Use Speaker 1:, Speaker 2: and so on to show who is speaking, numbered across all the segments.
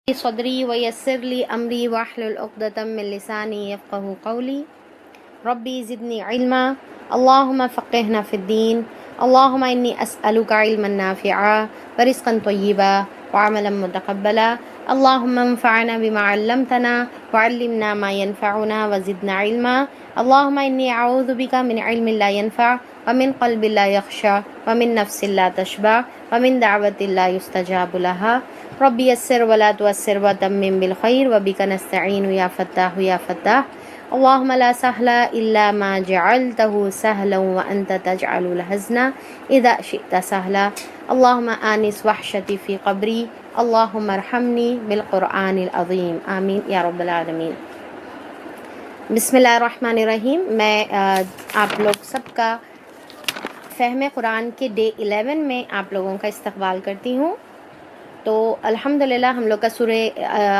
Speaker 1: صدری ویسر لی امری واحلل عقدۃ من لسانی یفقهوا قولی ربی زدنی علما اللہم فقہنا فی الدین اللہم انی اسألک علما نافعا ورزقا طیبا وعملا متقبلا اللہم انفعنا بما علمتنا وعلمنا ما ينفعنا وزدنا علما اللہم انی اعوذ بک من علم لا ينفع ومن قلب لا يخشع ومن نفس لا تشبع ومن دعوت لا يستجاب لها ربی یسر ولا تعسر وتمم بالخیر وبک نستعین یا فتاح یا فتاح اللہم لا سہل الا ما جعلته سہلا وانت تجعل الحزن اذا شئت سہلا اللہم آنس وحشتی فی قبری اللہم ارحمنی بالقرآن العظیم آمین یا رب العالمین۔ بسم اللہ الرحمن الرحیم۔ میں آپ لوگ سب کا فہم قرآن کے ڈے 11 میں آپ لوگوں کا استقبال کرتی ہوں۔ تو الحمدللہ ہم لوگ کا سورہ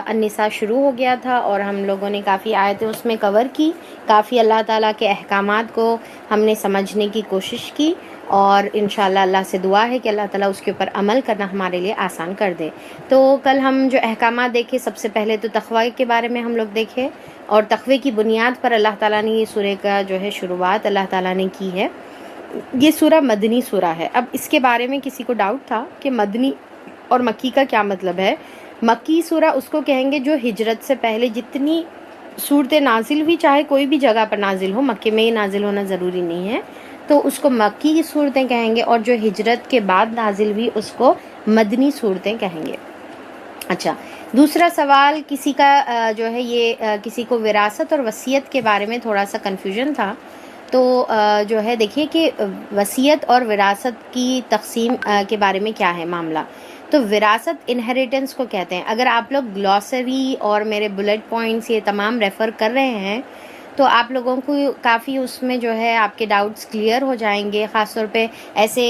Speaker 1: النساء شروع ہو گیا تھا اور ہم لوگوں نے کافی آیتیں اس میں کور کی، کافی اللہ تعالیٰ کے احکامات کو ہم نے سمجھنے کی کوشش کی، اور انشاءاللہ اللہ سے دعا ہے کہ اللہ تعالیٰ اس کے اوپر عمل کرنا ہمارے لیے آسان کر دے۔ تو کل ہم جو احکامات دیکھے، سب سے پہلے تو تقوی کے بارے میں ہم لوگ دیکھے، اور تقوی کی بنیاد پر اللہ تعالیٰ نے یہ سورہ کا جو ہے شروعات اللہ تعالیٰ نے کی ہے۔ یہ سورہ مدنی سورہ ہے۔ اب اس کے بارے میں کسی کو ڈاؤٹ تھا کہ مدنی اور مکی کا کیا مطلب ہے۔ مکی سورہ اس کو کہیں گے جو ہجرت سے پہلے جتنی صورتیں نازل ہوئی، چاہے کوئی بھی جگہ پر نازل ہو، مکے میں ہی نازل ہونا ضروری نہیں ہے، تو اس کو مکی کی صورتیں کہیں گے، اور جو ہجرت کے بعد نازل ہوئی اس کو مدنی صورتیں کہیں گے۔ اچھا، دوسرا سوال کسی کا جو ہے یہ کسی کو وراثت اور وصیت کے بارے میں تھوڑا سا کنفیوژن تھا۔ تو جو ہے دیکھیے کہ وصیت اور وراثت کی تقسیم کے بارے میں کیا ہے معاملہ۔ تو وراثت انہیریٹنس کو کہتے ہیں۔ اگر آپ لوگ گلوسری اور میرے بلٹ پوائنٹس یہ تمام ریفر کر رہے ہیں تو آپ لوگوں کو کافی اس میں جو ہے آپ کے ڈاؤٹس کلیئر ہو جائیں گے، خاص طور پہ ایسے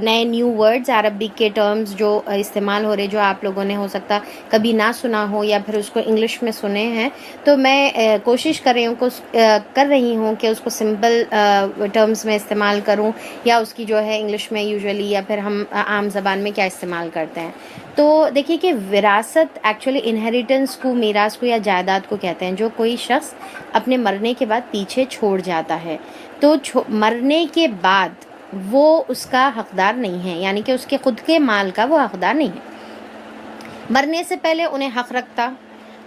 Speaker 1: نئے نیو ورڈز عربک کے ٹرمز جو استعمال ہو رہے، جو آپ لوگوں نے ہو سکتا کبھی نہ سنا ہو یا پھر اس کو انگلش میں سنے ہیں۔ تو میں کوشش کر رہی ہوں کہ اس کو سمپل ٹرمز میں استعمال کروں، یا اس کی جو ہے انگلش میں یوزولی یا پھر ہم عام زبان میں کیا استعمال کرتے ہیں۔ تو دیکھیے کہ وراثت ایکچولی انہیریٹنس کو، میراث کو یا جائیداد کو کہتے ہیں، جو کوئی شخص اپنے مرنے کے بعد پیچھے چھوڑ جاتا ہے۔ تو مرنے کے بعد وہ اس کا حقدار نہیں ہے، یعنی کہ اس کے خود کے مال کا وہ حقدار نہیں ہے۔ مرنے سے پہلے انہیں حق رکھتا،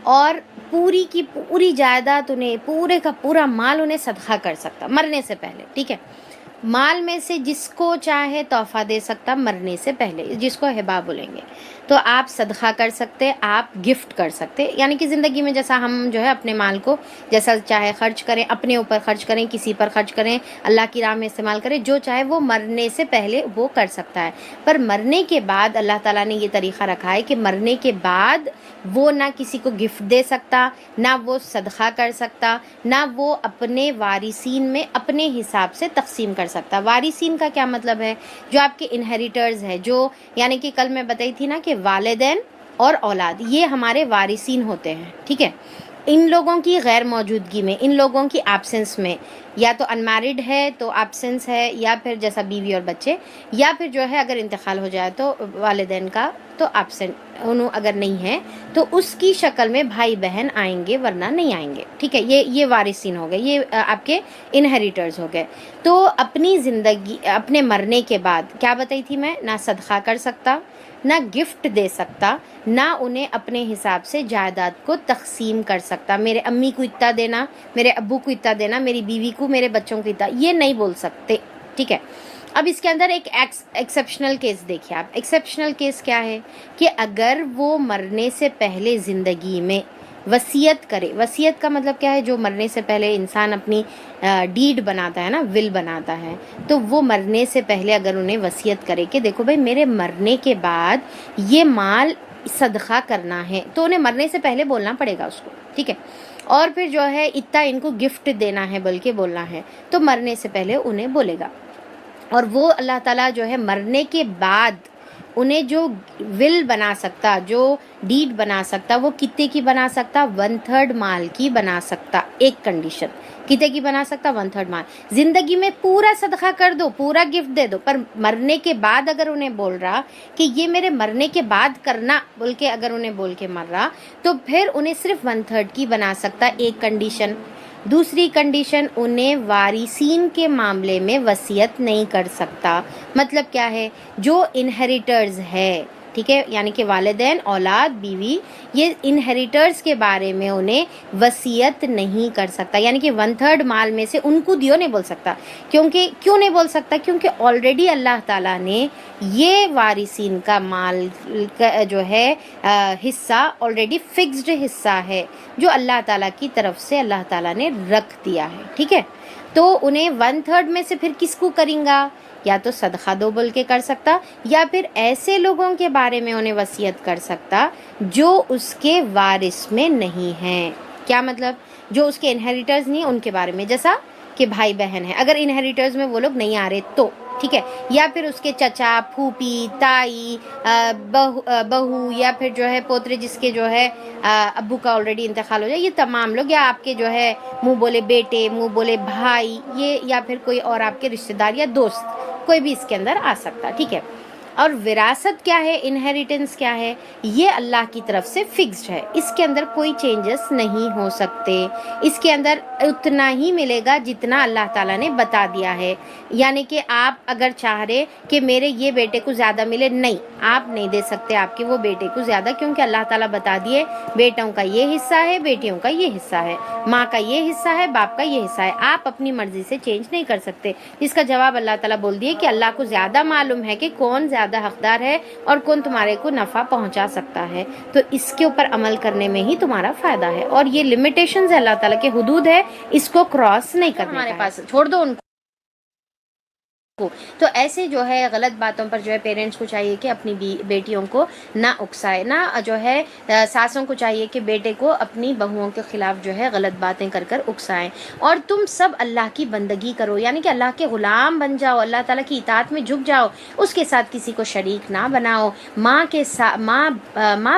Speaker 1: اور پوری کی پوری جائیداد انہیں، پورے کا پورا مال انہیں صدقہ کر سکتا مرنے سے پہلے، ٹھیک ہے۔ مال میں سے جس کو چاہے تحفہ دے سکتا مرنے سے پہلے، جس کو ہبہ بولیں گے۔ تو آپ صدقہ کر سکتے، آپ گفٹ کر سکتے، یعنی کہ زندگی میں جیسا ہم جو ہے اپنے مال کو جیسا چاہے خرچ کریں، اپنے اوپر خرچ کریں، کسی پر خرچ کریں، اللہ کی راہ میں استعمال کریں، جو چاہے وہ مرنے سے پہلے وہ کر سکتا ہے۔ پر مرنے کے بعد اللہ تعالیٰ نے یہ طریقہ رکھا ہے کہ مرنے کے بعد وہ نہ کسی کو گفٹ دے سکتا، نہ وہ صدقہ کر سکتا، نہ وہ اپنے وارثین میں اپنے حساب سے تقسیم کر سکتا۔ وارثین کا کیا مطلب ہے؟ جو آپ کے انہیریٹرز ہے، جو یعنی کہ کل میں بتائی تھی نا کہ والدین اور اولاد یہ ہمارے وارثین ہوتے ہیں، ٹھیک ہے۔ ان لوگوں کی غیر موجودگی میں، ان لوگوں کی ایبسنس میں، یا تو انمیرڈ ہے تو ایبسنس ہے، یا پھر جیسا بیوی اور بچے، یا پھر جو ہے اگر انتقال ہو جائے تو والدین کا تو ایبسنٹ انہوں اگر نہیں ہے تو اس کی شکل میں بھائی بہن آئیں گے، ورنہ نہیں آئیں گے، ٹھیک ہے۔ یہ وارثین ہو گئے، یہ آپ کے انہیریٹرز ہو گئے۔ تو اپنی زندگی، اپنے مرنے کے بعد کیا بتائی تھی میں؟ نہ صدقہ کر سکتا، نہ گفٹ دے سکتا، نہ انہیں اپنے حساب سے جائیداد کو تقسیم کر سکتا۔ میرے امی کو اتنا دینا، میرے ابو کو اتنا دینا، میری بیوی کو، میرے بچوں کو اتنا، یہ نہیں بول سکتے، ٹھیک ہے۔ اب اس کے اندر ایک ایکسیپشنل کیس دیکھیے آپ۔ ایکسیپشنل کیس کیا ہے کہ اگر وہ مرنے سے پہلے زندگی میں وصیت کرے۔ وصیت کا مطلب کیا ہے؟ جو مرنے سے پہلے انسان اپنی ڈیڈ بناتا ہے نا، ول بناتا ہے، تو وہ مرنے سے پہلے اگر انہیں وصیت کرے کہ دیکھو بھائی میرے مرنے کے بعد یہ مال صدقہ کرنا ہے، تو انہیں مرنے سے پہلے بولنا پڑے گا اس کو، ٹھیک ہے۔ اور پھر جو ہے اتنا ان کو گفٹ دینا ہے بلکہ بولنا ہے، تو مرنے سے پہلے انہیں بولے گا۔ اور وہ اللہ تعالیٰ جو ہے مرنے کے بعد انہیں جو ول بنا سکتا، جو ڈیڈ بنا سکتا، وہ کتنے کی بنا سکتا؟ 1/3 مال کی بنا سکتا، ایک کنڈیشن کتنے کی بنا سکتا؟ 1/3 مال. زندگی میں پورا صدقہ کر دو, پورا گفٹ دے دو, پر مرنے کے بعد اگر انہیں بول رہا کہ یہ میرے مرنے کے بعد کرنا بول کے اگر انہیں بول کے مر رہا, تو پھر انہیں صرف 1/3 کی بنا سکتا. ایک کنڈیشن. دوسری کنڈیشن, انہیں وارثین کے معاملے میں وصیت نہیں کر سکتا. مطلب کیا ہے؟ جو انہیریٹرز ہے, ٹھیک ہے, یعنی کہ والدین, اولاد, بیوی, یہ انہیریٹرز کے بارے میں انہیں وصیت نہیں کر سکتا. یعنی کہ 1/3 مال میں سے ان کو دیو نہیں بول سکتا. کیوں نہیں بول سکتا؟ کیونکہ آلریڈی اللہ تعالیٰ نے یہ وارثین کا مال کا جو ہے حصہ آلریڈی فکسڈ حصہ ہے, جو اللہ تعالیٰ کی طرف سے اللہ تعالیٰ نے رکھ دیا ہے. ٹھیک ہے, تو انہیں 1/3 میں سے پھر کس کو کریں گا؟ یا تو صدقہ دو بول کے کر سکتا, یا پھر ایسے لوگوں کے بارے میں انہیں وصیت کر سکتا جو اس کے وارث میں نہیں ہیں. کیا مطلب؟ جو اس کے انہیریٹرز نہیں, ان کے بارے میں, جیسا کہ بھائی بہن ہیں, اگر انہیریٹرز میں وہ لوگ نہیں آ رہے تو ٹھیک ہے, یا پھر اس کے چچا, پھوپھی, تائی, بہو, یا پھر جو ہے پوترے جس کے جو ہے ابو کا آلریڈی انتقال ہو جائے, یہ تمام لوگ, یا آپ کے جو ہے منہ بولے بیٹے, منہ بولے بھائی, یہ, یا پھر کوئی اور آپ کے رشتہ دار یا دوست, کوئی بھی اس کے اندر آ سکتا. ٹھیک ہے, اور وراثت کیا ہے, انہیریٹنس کیا ہے, یہ اللہ کی طرف سے فکسڈ ہے. اس کے اندر کوئی چینجز نہیں ہو سکتے. اس کے اندر اتنا ہی ملے گا جتنا اللہ تعالیٰ نے بتا دیا ہے. یعنی کہ آپ اگر چاہ رہے کہ میرے یہ بیٹے کو زیادہ ملے, نہیں, آپ نہیں دے سکتے آپ کے وہ بیٹے کو زیادہ, کیونکہ اللہ تعالیٰ بتا دیے بیٹوں کا یہ حصہ ہے, بیٹیوں کا یہ حصہ ہے, ماں کا یہ حصہ ہے, باپ کا یہ حصہ ہے. آپ اپنی مرضی سے چینج نہیں کر سکتے. اس کا جواب اللہ تعالیٰ بول دیے کہ اللہ کو زیادہ معلوم ہے کہ کون زیادہ حقدار ہے اور کون تمہارے کو نفع پہنچا سکتا ہے. تو اس کے اوپر عمل کرنے میں ہی تمہارا فائدہ ہے, اور یہ لمیٹیشنز ہے, اللہ تعالیٰ کے حدود ہے, اس کو کراس نہیں کرنا. ہمارے پاس چھوڑ دو ان کو. تو ایسے جو ہے غلط باتوں پر جو ہے پیرنٹس کو چاہیے کہ اپنی بیٹیوں کو نہ اکسائے, نہ جو ہے ساسوں کو چاہیے کہ بیٹے کو اپنی بہوؤں کے خلاف جو ہے غلط باتیں کر کر اور تم سب اللہ کی بندگی کرو, یعنی کہ اللہ کے غلام بن جاؤ, اللہ تعالیٰ کی اطاعت میں جھک جاؤ, اس کے ساتھ کسی کو شریک نہ بناؤ, ماں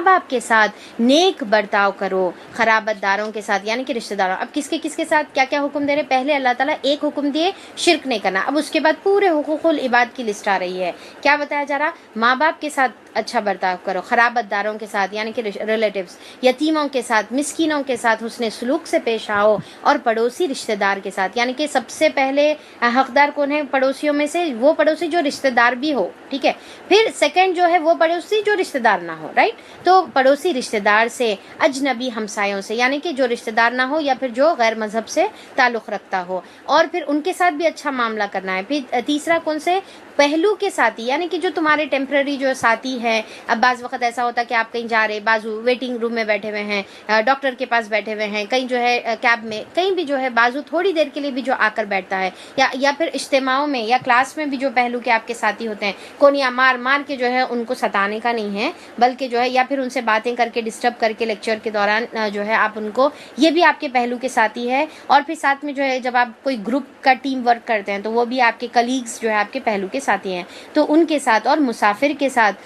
Speaker 1: باپ کے ساتھ نیک برتاؤ کرو, خرابت داروں کے ساتھ یعنی کہ رشتہ داروں. اب کس کے ساتھ کیا کیا حکم دے رہے؟ پہلے اللہ تعالیٰ ایک حکم دیے, شرک نہیں کرنا. اب اس کے بعد پورے حقوق العباد کی لسٹ آ رہی ہے. کیا بتایا جا رہا؟ ماں باپ کے ساتھ اچھا برتاؤ کرو, خرابت داروں کے ساتھ یعنی کہ ریلیٹیوز, یتیموں کے ساتھ, مسکینوں کے ساتھ حسن سلوک سے پیش آؤ, اور پڑوسی رشتہ دار کے ساتھ, یعنی کہ سب سے پہلے حقدار کون ہے پڑوسیوں میں سے؟ وہ پڑوسی جو رشتہ دار بھی ہو. ٹھیک ہے, پھر سیکنڈ جو ہے وہ پڑوسی جو رشتہ دار نہ ہو. رائٹ, تو پڑوسی رشتہ دار سے, اجنبی ہمسایوں سے یعنی کہ جو رشتہ دار نہ ہو یا پھر جو غیر مذہب سے تعلق رکھتا ہو, اور پھر ان کے ساتھ بھی اچھا معاملہ کرنا ہے. پھر تیسرا کون سے؟ پہلو کے ساتھی, یعنی کہ جو تمہارے ٹیمپرری جو ساتھی ہیں. اب بعض وقت ایسا ہوتا ہے کہ آپ کہیں جا رہے, بازو ویٹنگ روم میں بیٹھے ہوئے ہیں, ڈاکٹر کے پاس بیٹھے ہوئے ہیں, کہیں جو ہے کیب میں, کہیں بھی جو ہے بازو تھوڑی دیر کے لیے بھی جو آ کر بیٹھتا ہے, یا پھر اجتماعوں میں یا کلاس میں بھی جو پہلو کے آپ کے ساتھی ہوتے ہیں, کونیاں مار کے جو ہے ان کو ستانے کا نہیں ہے, بلکہ جو ہے یا پھر ان سے باتیں کر کے ڈسٹرب کر کے لیکچر کے دوران جو ہے آپ ان کو, یہ بھی آپ کے پہلو کے ساتھی ہے. اور پھر ساتھ میں جو ہے جب آپ کوئی گروپ کا ٹیم ورک کرتے ہیں تو وہ بھی آپ کے کلیگز جو ہے آپ کے پہلو کے ساتھی ہیں, تو ان کے ساتھ, اور مسافر کے ساتھ,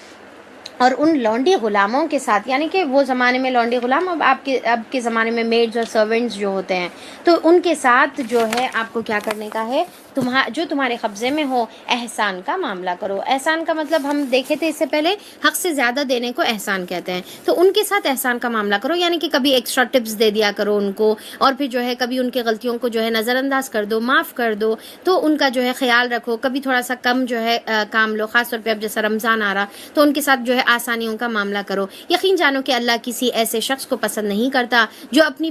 Speaker 1: اور ان لونڈی غلاموں کے ساتھ, یعنی کہ وہ زمانے میں لونڈی غلام, اب کے زمانے میں میڈز اور سرونٹس جو ہوتے ہیں, تو ان کے ساتھ جو ہے آپ کو کیا کرنے کا ہے, جو تمہارے قبضے میں ہو احسان کا معاملہ کرو. احسان کا مطلب ہم دیکھے تھے اس سے پہلے, حق سے زیادہ دینے کو احسان کہتے ہیں. تو ان کے ساتھ احسان کا معاملہ کرو, یعنی کہ کبھی ایکسٹرا ٹپس دے دیا کرو ان کو, اور پھر جو ہے کبھی ان کی غلطیوں کو جو ہے نظر انداز کر دو, معاف کر دو, تو ان کا جو ہے خیال رکھو. کبھی تھوڑا سا کم جو ہے کام لو, خاص طور پہ اب جیسا رمضان آ رہا تو ان کے ساتھ جو ہے آسانیوں کا معاملہ کرو. یقین جانو کہ اللہ کسی ایسے شخص کو پسند نہیں کرتا جو اپنی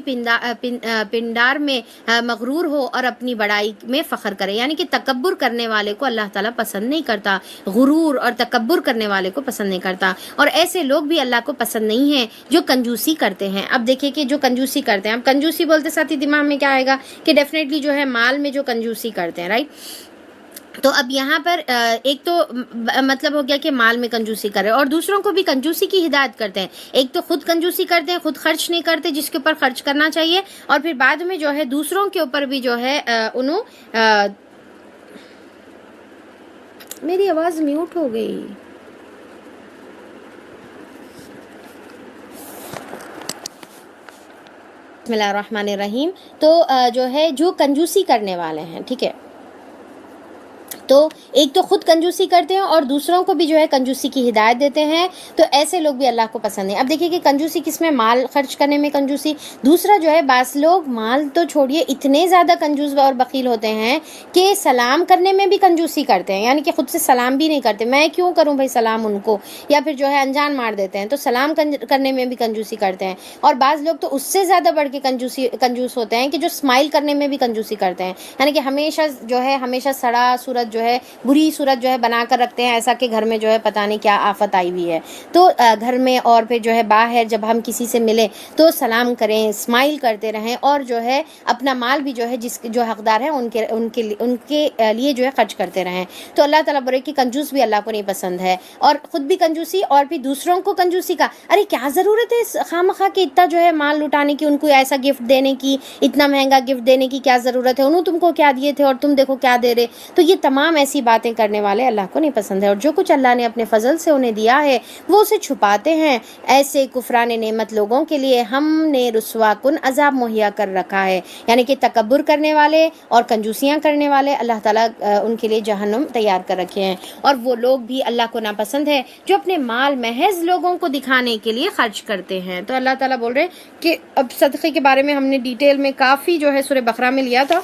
Speaker 1: پنڈار میں مغرور ہو اور اپنی بڑائی میں فخر کرے, یعنی کہ تکبر کرنے والے کو اللہ تعالیٰ پسند نہیں کرتا, غرور اور تکبر کرنے والے کو پسند نہیں کرتا. اور ایسے لوگ بھی اللہ کو پسند نہیں ہیں جو کنجوسی کرتے ہیں. اب دیکھیں کہ جو کنجوسی کرتے ہیں, اب کنجوسی بولتے ساتھ ہی دماغ میں کیا آئے گا کہ ڈیفینیٹلی جو ہے مال میں جو کنجوسی کرتے ہیں. رائٹ, تو اب یہاں پر ایک تو مطلب ہو گیا کہ مال میں کنجوسی کرے, اور دوسروں کو بھی کنجوسی کی ہدایت کرتے ہیں. ایک تو خود کنجوسی کرتے ہیں, خود خرچ نہیں کرتے جس کے اوپر خرچ کرنا چاہیے, اور پھر بعد میں جو ہے دوسروں کے اوپر بھی جو ہے میری آواز میوٹ ہو گئی. بسم اللہ الرحمن الرحیم. تو جو ہے جو کنجوسی کرنے والے ہیں، ٹھیک ہے، تو ایک تو خود کنجوسی کرتے ہیں اور دوسروں کو بھی جو ہے کنجوسی کی ہدایت دیتے ہیں، تو ایسے لوگ بھی اللہ کو پسند ہیں. اب دیکھیے کہ کنجوسی کس میں، مال خرچ کرنے میں کنجوسی. دوسرا جو ہے بعض لوگ مال تو چھوڑیے اتنے زیادہ کنجوس اور بخیل ہوتے ہیں کہ سلام کرنے میں بھی کنجوسی کرتے ہیں، یعنی کہ خود سے سلام بھی نہیں کرتے. میں کیوں کروں بھائی سلام ان کو، یا پھر جو ہے انجان مار دیتے ہیں، تو سلام کرنے میں بھی کنجوسی کرتے ہیں. اور بعض لوگ تو اس سے زیادہ بڑھ کے کنجوس ہوتے ہیں کہ جو اسمائل کرنے میں بھی کنجوسی کرتے ہیں، یعنی کہ ہمیشہ سڑا صورت جو ہے، بری صورت جو ہے بنا کر رکھتے ہیں، ایسا کہ گھر میں جو ہے پتہ نہیں کیا آفت آئی ہوئی ہے. تو گھر میں اور پھر جو ہے باہر جب ہم کسی سے ملیں تو سلام کریں، اسمائل کرتے رہیں، اور جو ہے اپنا مال بھی جو ہے جو حقدار ہیں ان کے لیے جو ہے خرچ کرتے رہیں. تو اللہ تعالیٰ برے کی کنجوس بھی اللہ کو نہیں پسند ہے، اور خود بھی کنجوسی اور پھر دوسروں کو کنجوسی کا. ارے کیا ضرورت ہے خواہ کہ اتنا جو ہے مال لٹانے کی، ان کو ایسا گفٹ دینے کی، اتنا مہنگا گفٹ دینے کی کیا ضرورت ہے، انہوں تم کو کیا دیے تھے اور تم دیکھو کیا دے رہے. تو یہ تمام ایسی باتیں کرنے والے اللہ کو نہیں پسند ہے، اور جو کچھ اللہ نے اپنے فضل سے انہیں دیا ہے وہ اسے چھپاتے ہیں. ایسے کفران نعمت لوگوں کے لیے ہم نے رسوا کن عذاب مہیا کر رکھا ہے، یعنی کہ تکبر کرنے والے اور کنجوسیاں کرنے والے اللہ تعالیٰ ان کے لیے جہنم تیار کر رکھے ہیں. اور وہ لوگ بھی اللہ کو ناپسند ہے جو اپنے مال محض لوگوں کو دکھانے کے لیے خرچ کرتے ہیں. تو اللہ تعالیٰ بول رہے ہیں کہ اب صدقے کے بارے میں ہم نے ڈیٹیل میں کافی جو ہے سورہ بقرہ میں لیا تھا.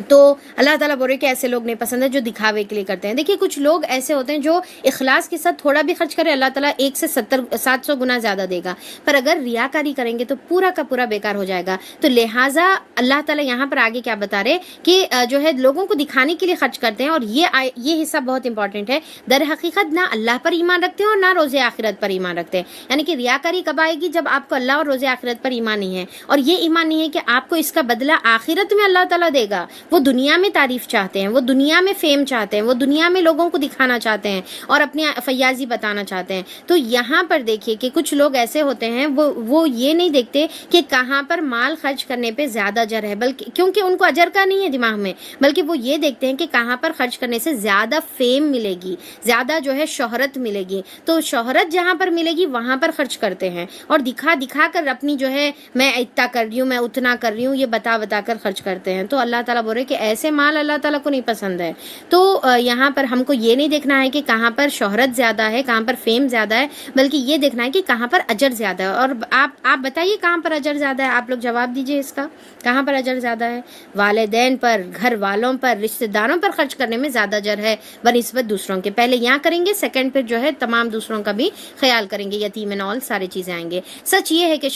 Speaker 1: تو اللہ تعالیٰ بول رہے کہ ایسے لوگ نہیں پسند ہے جو دکھاوے کے لیے کرتے ہیں. دیکھیے کچھ لوگ ایسے ہوتے ہیں جو اخلاص کے ساتھ تھوڑا بھی خرچ کرے اللہ تعالیٰ 1 سے 700 گنا زیادہ دے گا، پر اگر ریاکاری کریں گے تو پورا کا پورا بیکار ہو جائے گا. تو لہٰذا اللہ تعالیٰ یہاں پر آگے کیا بتا رہے کہ جو ہے لوگوں کو دکھانے کے لیے خرچ کرتے ہیں، اور یہ حصہ بہت امپورٹنٹ ہے. در حقیقت نہ اللہ پر ایمان رکھتے ہیں اور نہ روز آخرت پر ایمان رکھتے ہیں. یعنی کہ ریاکاری کب آئے گی؟ جب آپ کو اللہ اور روز آخرت پر ایمان نہیں ہے، اور یہ ایمان نہیں ہے کہ آپ کو اس کا بدلہ آخرت میں اللہ تعالیٰ دے گا. وہ دنیا میں تعریف چاہتے ہیں، وہ دنیا میں فیم چاہتے ہیں، وہ دنیا میں لوگوں کو دکھانا چاہتے ہیں اور اپنی فیاضی بتانا چاہتے ہیں. تو یہاں پر دیکھیے کہ کچھ لوگ ایسے ہوتے ہیں وہ یہ نہیں دیکھتے کہ کہاں پر مال خرچ کرنے پہ زیادہ اجر ہے، بلکہ کیونکہ ان کو اجر کا نہیں ہے دماغ میں، بلکہ وہ یہ دیکھتے ہیں کہ کہاں پر خرچ کرنے سے زیادہ فیم ملے گی، زیادہ جو ہے شہرت ملے گی. تو شہرت جہاں پر ملے گی وہاں پر خرچ کرتے ہیں، اور دکھا کر اپنی جو ہے میں اتنا کر رہی ہوں، میں اتنا کر رہی ہوں، یہ بتا کر خرچ کرتے ہیں. تو اللہ تعالیٰ بول رہے کہ ایسے مال اللہ تعالیٰ کو نہیں پسند ہے. تو یہاں پر ہم کو یہ نہیں دیکھنا ہے کہ کہاں پر شہرت زیادہ ہے، کہاں پر فیم زیادہ ہے، بلکہ یہ دیکھنا ہے کہ کہاں پر اجر زیادہ ہے. اور آپ بتائیے کہاں پر اجر زیادہ ہے، آپ لوگ جواب دیجئے اس کا، کہاں پر اجر زیادہ ہے؟ والدین پر، گھر والوں پر، رشتہ داروں پر خرچ کرنے میں زیادہ اجر ہے بنسبت دوسروں کے. پہلے یہاں کریں گے، سیکنڈ پہ جو ہے تمام دوسروں کا بھی خیال کریں گے، یتیم نال ساری چیزیں آئیں گے. سچ یہ ہے کہ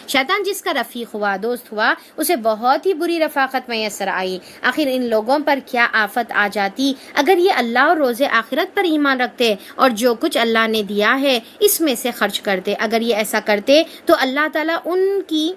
Speaker 1: شیطان جس کا رفیق ہوا، دوست ہوا، اسے بہت ہی بری رفاقت میسر آئی. آخر ان لوگوں پر کیا آفت آ جاتی اگر یہ اللہ اور روز آخرت پر ایمان رکھتے اور جو کچھ اللہ نے دیا ہے اس میں سے خرچ کرتے. اگر یہ ایسا کرتے تو اللہ تعالیٰ ان کی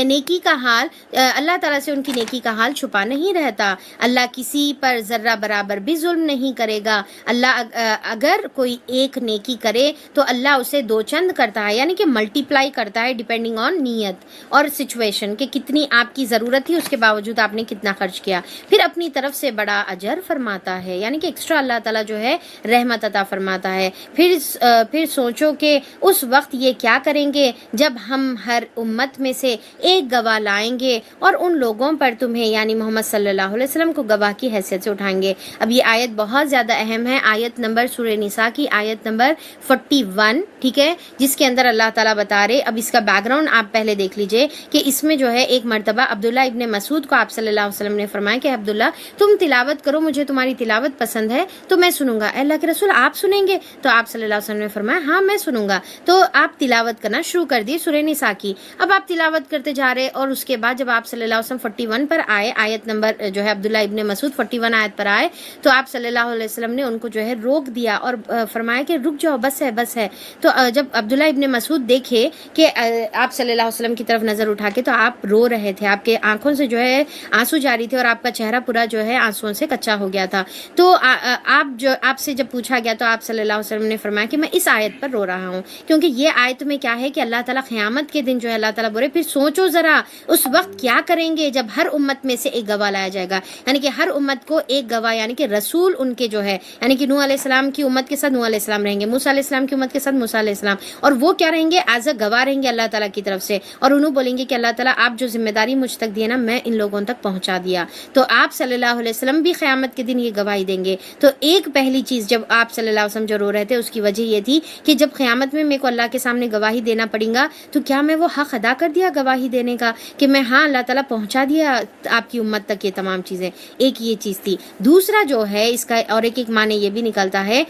Speaker 1: نیکی کا حال اللہ تعالیٰ سے ان کی نیکی کا حال چھپا نہیں رہتا. اللہ کسی پر ذرہ برابر بھی ظلم نہیں کرے گا. اللہ اگر کوئی ایک نیکی کرے تو اللہ اسے 2 چند کرتا ہے، یعنی کہ ملٹیپلائی کرتا ہے ڈیپینڈنگ آن نیت اور سچویشن، کہ کتنی آپ کی ضرورت تھی اس کے باوجود آپ نے کتنا خرچ کیا، پھر اپنی طرف سے بڑا اجر فرماتا ہے. یعنی کہ ایکسٹرا اللہ تعالیٰ جو ہے رحمت عطا فرماتا ہے. پھر سوچو کہ اس وقت یہ کیا کریں گے جب ہم ہر امت میں سے ایک گواہ لائیں گے اور ان لوگوں پر تمہیں یعنی محمد صلی اللہ علیہ وسلم کو گواہ کی حیثیت سے اٹھائیں گے. اب یہ آیت بہت زیادہ اہم ہے، آیت نمبر سورہ نساء کی آیت نمبر 41، ٹھیک ہے، جس کے اندر اللہ تعالیٰ بتا رہے. اب اس کا بیک گراؤنڈ آپ پہلے دیکھ لیجئے کہ اس میں جو ہے ایک مرتبہ عبداللہ ابن مسعود کو آپ صلی اللہ علیہ وسلم نے فرمایا کہ عبداللہ تم تلاوت کرو، مجھے تمہاری تلاوت پسند ہے تو میں سنوں گا. اللہ کے رسول آپ سنیں گے؟ تو آپ صلی اللہ علیہ وسلم نے فرمایا ہاں میں سنوں گا. تو آپ تلاوت کرنا شروع کر دی سورہ نساء کی. اب آپ تلاوت کرتے جا رہے، اور اس کے بعد جب آپ صلی اللہ علیہ وسلم 41 پر آئے، آیت نمبر جو ہے عبداللہ ابن مسعود 41 آیت پر آئے، تو آپ صلی اللہ علیہ وسلم نے ان کو جو ہے روک دیا اور فرمایا کہ رک جاؤ، بس ہے. تو جب عبداللہ ابن مسعود دیکھے کہ آپ صلی اللہ علیہ وسلم کی طرف نظر اٹھا کے تو آپ رو رہے تھے، آپ کے آنکھوں سے جو ہے آنسو جاری تھے اور آپ کا چہرہ پورا جو ہے آنسوؤں سے کچا ہو گیا تھا. تو آپ سے جب پوچھا گیا تو آپ صلی اللہ علیہ وسلم نے فرمایا کہ میں اس آیت پر رو رہا ہوں، کیونکہ یہ آیت میں کیا ہے کہ اللہ تعالیٰ قیامت کے دن جو ہے اللہ تعالیٰ بولے پھر سوچو ذرا اس وقت کیا کریں گے جب ہر امت میں سے ایک گواہ لایا جائے گا، یعنی کہ ہر امت کو ایک گواہ یعنی کہ رسول ان کے جو ہے، یعنی کہ نوح علیہ السلام کی امت کے ساتھ نوح علیہ السلام رہیں گے، موسیٰ علیہ السلام کی امت کے ساتھ موسیٰ علیہ السلام، اور وہ کیا رہیں گے؟ ایز اے گواہ رہیں گے اللہ تعالیٰ کی طرف سے، اور انہوں بولیں گے کہ اللہ تعالیٰ آپ جو ذمہ داری مجھ تک دیے نا میں ان لوگوں تک پہنچا دیا۔ تو آپ صلی اللہ علیہ وسلم بھی قیامت کے دن یہ گواہی دیں گے۔ تو ایک پہلی چیز جب آپ صلی اللہ علیہ وسلم جو رو رہے تھے اس کی وجہ یہ تھی کہ جب قیامت میں میرے کو اللہ کے سامنے گواہی دینا پڑے گا تو کیا میں وہ حق ادا کر دیا گواہی دینے کا کہ میں ہاں اللہ تعالیٰ پہنچا دیا آپ کی امت تک یہ تمام چیزیں۔ ایک یہ چیز تھی۔ دوسرا جو ہے اس کا اور ایک معنی یہ بھی نکلتا ہے